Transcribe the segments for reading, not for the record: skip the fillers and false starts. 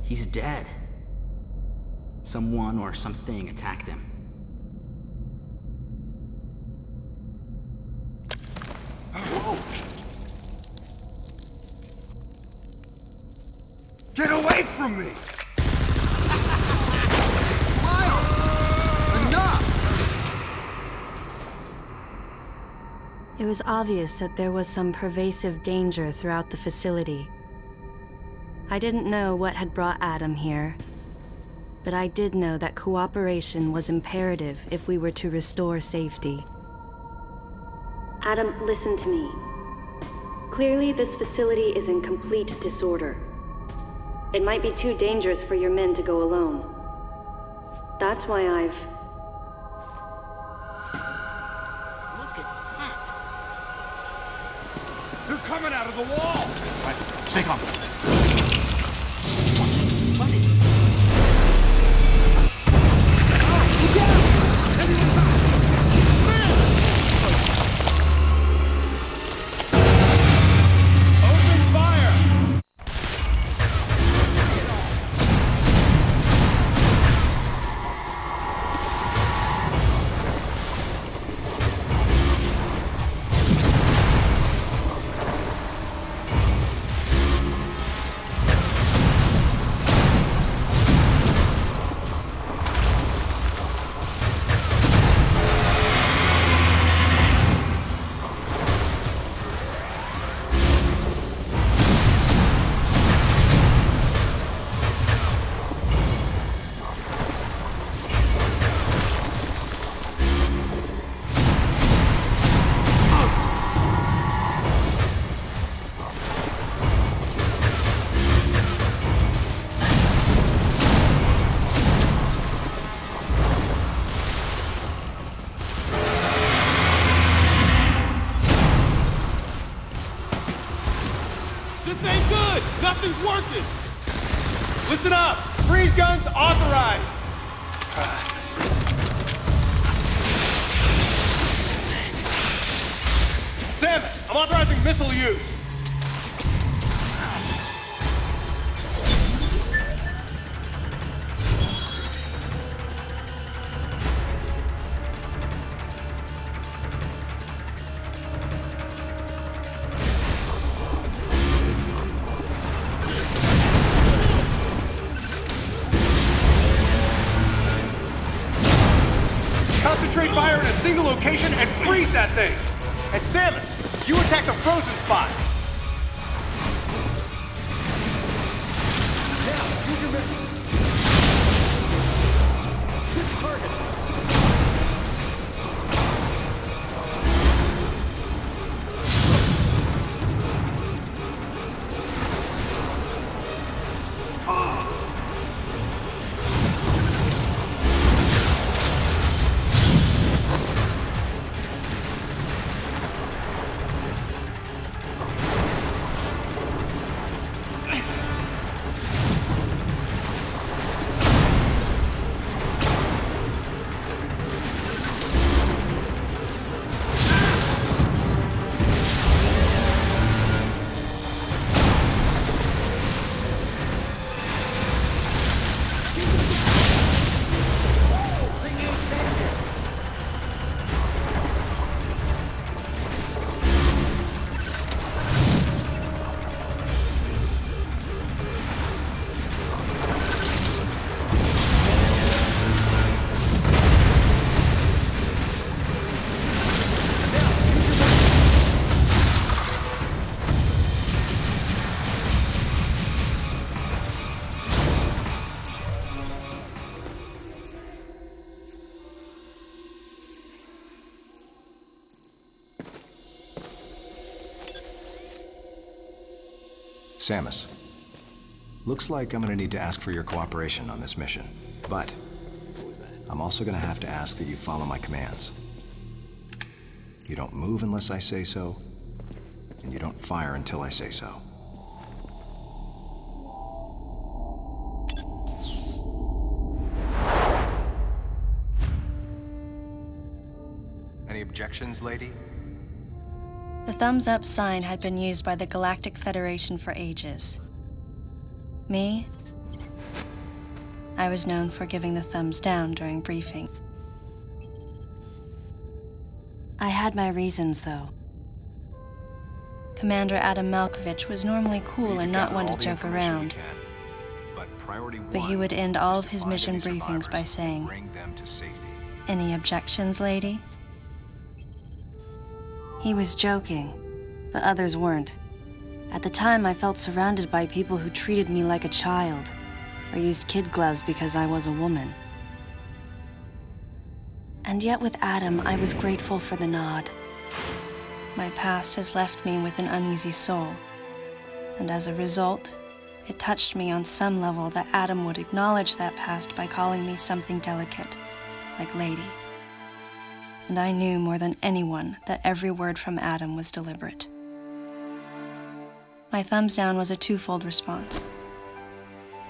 He's dead. Someone or something attacked him. Whoa! Get away from me! It was obvious that there was some pervasive danger throughout the facility. I didn't know what had brought Adam here, but I did know that cooperation was imperative if we were to restore safety. Adam, listen to me. Clearly, this facility is in complete disorder. It might be too dangerous for your men to go alone. That's why I've... They're coming out of the wall! Right, stay calm. Nothing's working! Listen up! Freeze guns authorized! Sam, I'm authorizing missile use! Concentrate fire in a single location and freeze that thing! And Samus, you attack the frozen spot! Now, use your missile! Hit target! Samus, looks like I'm gonna need to ask for your cooperation on this mission, but I'm also gonna have to ask that you follow my commands. You don't move unless I say so, and you don't fire until I say so. Any objections, lady? The thumbs up sign had been used by the Galactic Federation for ages. Me? I was known for giving the thumbs down during briefing. I had my reasons, though. Commander Adam Malkovich was normally cool and not one to joke around, but he would end all of his mission briefings by saying, "Any objections, lady?" He was joking, but others weren't. At the time, I felt surrounded by people who treated me like a child, or used kid gloves because I was a woman. And yet with Adam, I was grateful for the nod. My past has left me with an uneasy soul, and as a result, it touched me on some level that Adam would acknowledge that past by calling me something delicate, like lady. And I knew more than anyone that every word from Adam was deliberate. My thumbs down was a twofold response.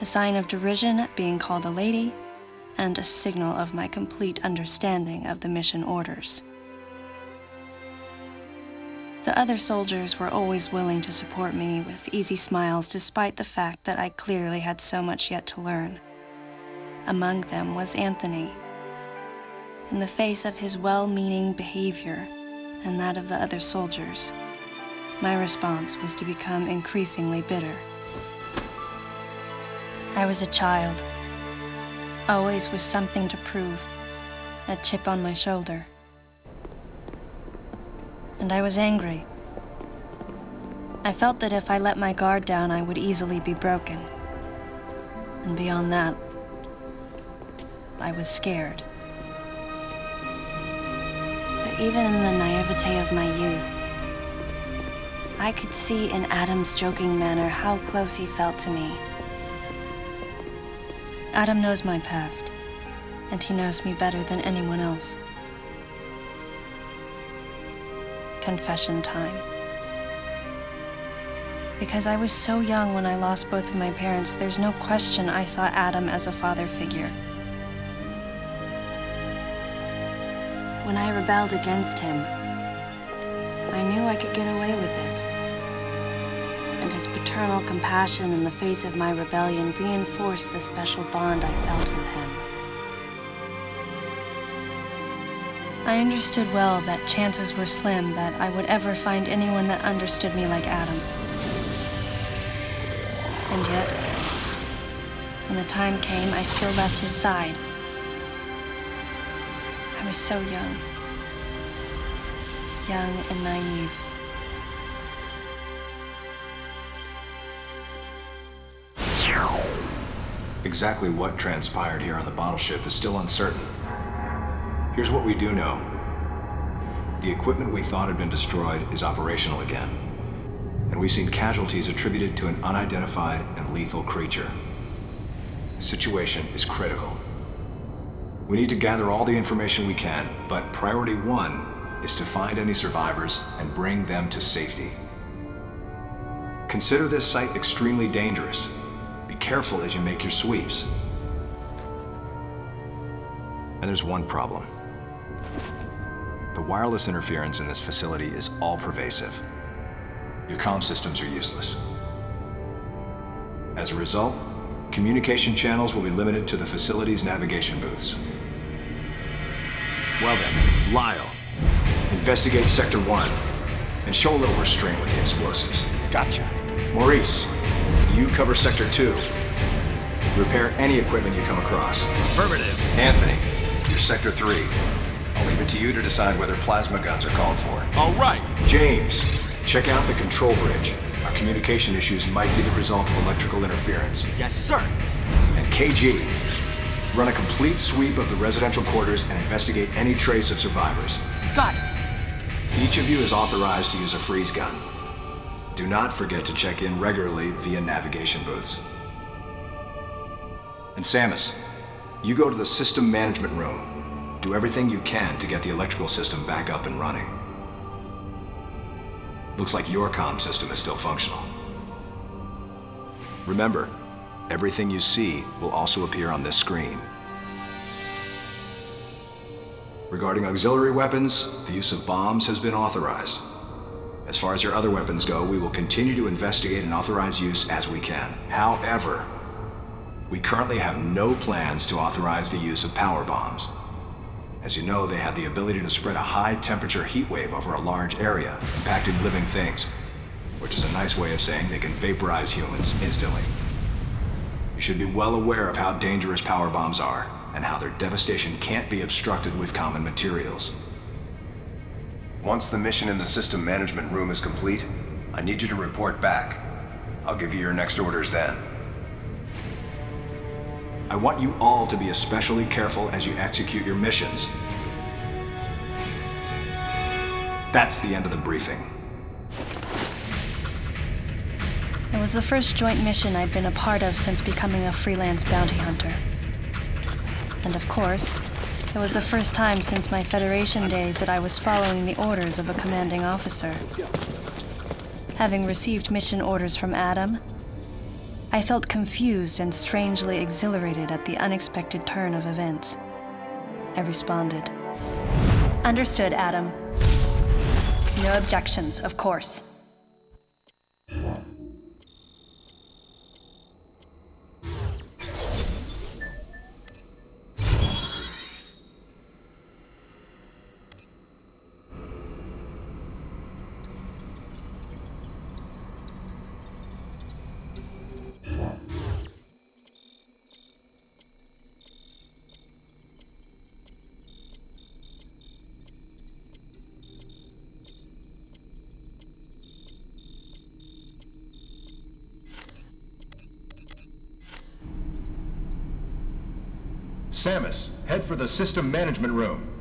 A sign of derision at being called a lady, and a signal of my complete understanding of the mission orders. The other soldiers were always willing to support me with easy smiles despite the fact that I clearly had so much yet to learn. Among them was Anthony. In the face of his well-meaning behavior and that of the other soldiers, my response was to become increasingly bitter. I was a child, always with something to prove, a chip on my shoulder. And I was angry. I felt that if I let my guard down, I would easily be broken. And beyond that, I was scared. But even in the naivete of my youth, I could see in Adam's joking manner how close he felt to me. Adam knows my past, and he knows me better than anyone else. Confession time. Because I was so young when I lost both of my parents, there's no question I saw Adam as a father figure. When I rebelled against him, I knew I could get away with it. And his paternal compassion in the face of my rebellion reinforced the special bond I felt with him. I understood well that chances were slim that I would ever find anyone that understood me like Adam. And yet, when the time came, I still left his side. I was so young and naive. Exactly what transpired here on the bottle ship is still uncertain. Here's what we do know. The equipment we thought had been destroyed is operational again. And we've seen casualties attributed to an unidentified and lethal creature. The situation is critical. We need to gather all the information we can, but priority one is to find any survivors and bring them to safety. Consider this site extremely dangerous. Be careful as you make your sweeps. And there's one problem. The wireless interference in this facility is all-pervasive. Your comm systems are useless. As a result, communication channels will be limited to the facility's navigation booths. Well then, Lyle, investigate Sector 1 and show a little restraint with the explosives. Gotcha. Maurice, you cover Sector 2. Repair any equipment you come across. Affirmative. Anthony, you're Sector 3. I'll leave it to you to decide whether plasma guns are called for. All right. James, check out the control bridge. Our communication issues might be the result of electrical interference. Yes, sir. And KG, run a complete sweep of the residential quarters and investigate any trace of survivors. Got it. Each of you is authorized to use a freeze gun. Do not forget to check in regularly via navigation booths. And Samus, you go to the system management room. Do everything you can to get the electrical system back up and running. Looks like your comm system is still functional. Remember, everything you see will also appear on this screen. Regarding auxiliary weapons, the use of bombs has been authorized. As far as your other weapons go, we will continue to investigate and authorize use as we can. However, We currently have no plans to authorize the use of power bombs. As you know, they have the ability to spread a high-temperature heat wave over a large area, impacting living things, which is a nice way of saying they can vaporize humans instantly. You should be well aware of how dangerous power bombs are, and how their devastation can't be obstructed with common materials. Once the mission in the system management room is complete, I need you to report back. I'll give you your next orders then. I want you all to be especially careful as you execute your missions. That's the end of the briefing. It was the first joint mission I'd been a part of since becoming a freelance bounty hunter. And of course, it was the first time since my Federation days that I was following the orders of a commanding officer. Having received mission orders from Adam, I felt confused and strangely exhilarated at the unexpected turn of events. I responded. Understood, Adam. No objections, of course. Samus, head for the system management room.